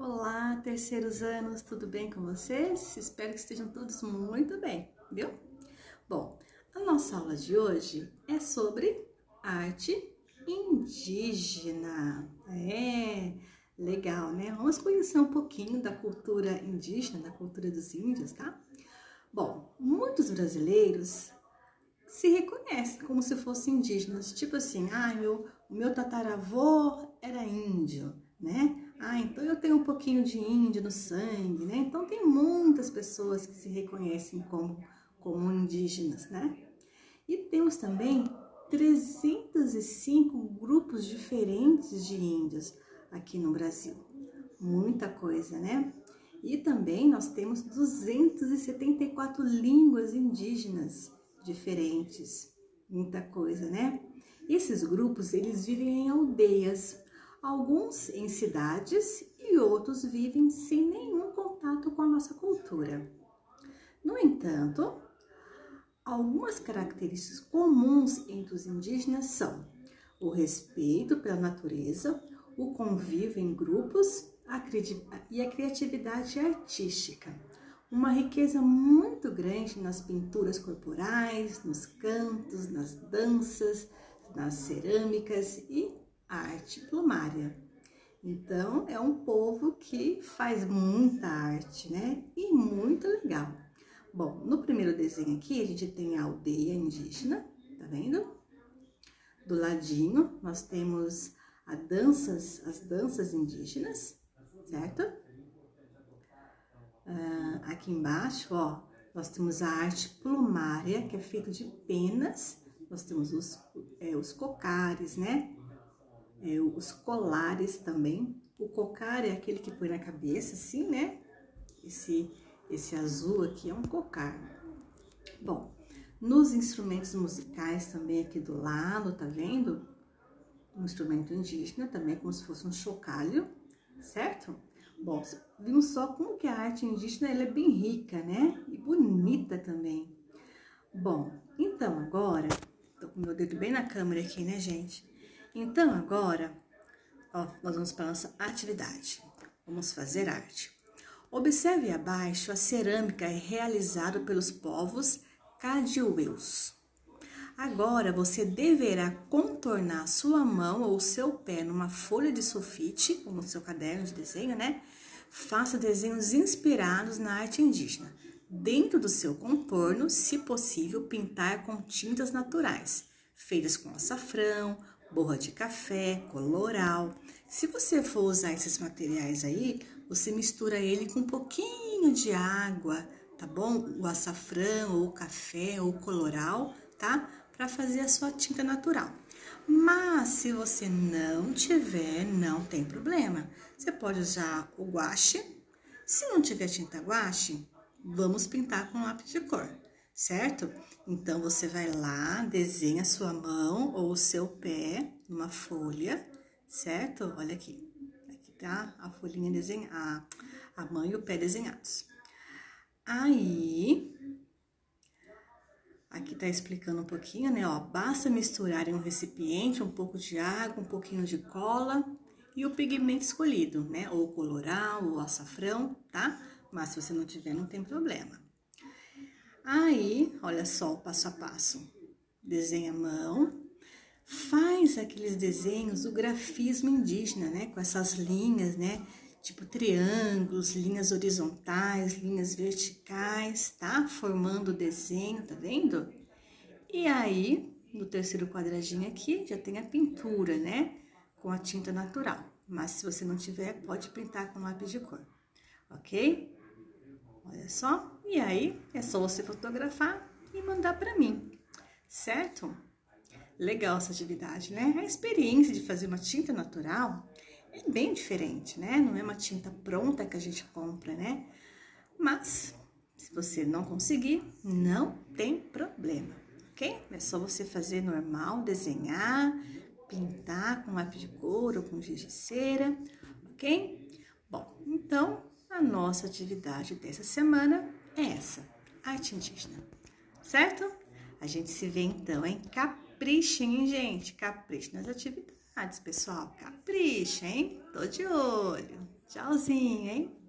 Olá, terceiros anos, tudo bem com vocês? Espero que estejam todos muito bem, viu? Bom, a nossa aula de hoje é sobre arte indígena. Legal, né? Vamos conhecer um pouquinho da cultura indígena, da cultura dos índios, tá? Bom, muitos brasileiros se reconhecem como se fossem indígenas, tipo assim, o meu tataravô era índio, né? Então eu tenho um pouquinho de índio no sangue, né? Então tem muitas pessoas que se reconhecem como indígenas, né? E temos também 305 grupos diferentes de índios aqui no Brasil. Muita coisa, né? E também nós temos 274 línguas indígenas diferentes. Muita coisa, né? Esses grupos, eles vivem em aldeias, alguns em cidades e outros vivem sem nenhum contato com a nossa cultura. No entanto, algumas características comuns entre os indígenas são o respeito pela natureza, o convívio em grupos e a criatividade artística. Uma riqueza muito grande nas pinturas corporais, nos cantos, nas danças, nas cerâmicas e arte plumária. Então, é um povo que faz muita arte, né? E muito legal. Bom, no primeiro desenho aqui, a gente tem a aldeia indígena, tá vendo? Do ladinho, nós temos as danças indígenas, certo? Aqui embaixo, ó, nós temos a arte plumária, que é feita de penas. Nós temos os cocares, né? Os colares também. O cocar é aquele que põe na cabeça, assim, né? Esse azul aqui é um cocar. Bom, nos instrumentos musicais também aqui do lado, tá vendo? Um instrumento indígena também, como se fosse um chocalho, certo? Bom, vimos só como que a arte indígena ela é bem rica, né? E bonita também. Bom, então agora, tô com meu dedo bem na câmera aqui, né, gente? Então agora, ó, nós vamos para a nossa atividade. Vamos fazer arte. Observe abaixo a cerâmica realizada pelos povos Cadiueus. Agora você deverá contornar sua mão ou seu pé numa folha de sulfite, ou no seu caderno de desenho, né? Faça desenhos inspirados na arte indígena. Dentro do seu contorno, se possível, pintar com tintas naturais, feitas com açafrão, borra de café, coloral. Se você for usar esses materiais aí, você mistura ele com um pouquinho de água, tá bom? O açafrão, ou o café, ou o coloral, tá? Para fazer a sua tinta natural. Mas se você não tiver, não tem problema. Você pode usar o guache. Se não tiver tinta guache, vamos pintar com lápis de cor, certo? Então você vai lá, desenha a sua mão ou o seu pé numa folha, certo? Olha aqui. Aqui tá a folhinha desenhada, a mão e o pé desenhados. Aí, aqui tá explicando um pouquinho, né? Ó, basta misturar em um recipiente um pouco de água, um pouquinho de cola e o pigmento escolhido, né? Ou coloral, ou açafrão, tá? Mas se você não tiver, não tem problema. Aí, olha só o passo a passo. Desenha a mão, faz aqueles desenhos do grafismo indígena, né? Com essas linhas, né? Tipo triângulos, linhas horizontais, linhas verticais, tá? Formando o desenho, tá vendo? E aí, no terceiro quadradinho aqui, já tem a pintura, né? Com a tinta natural. Mas se você não tiver, pode pintar com lápis de cor, ok? Olha só. E aí, é só você fotografar e mandar para mim, certo? Legal essa atividade, né? A experiência de fazer uma tinta natural é bem diferente, né? Não é uma tinta pronta que a gente compra, né? Mas, se você não conseguir, não tem problema, ok? É só você fazer normal, desenhar, pintar com lápis de cor ou com giz de cera, ok? Bom, então, a nossa atividade dessa semana é essa, arte indígena, certo? A gente se vê então, hein? Caprichem, hein, gente? Caprichem nas atividades, pessoal. Caprichem, hein? Tô de olho. Tchauzinho, hein?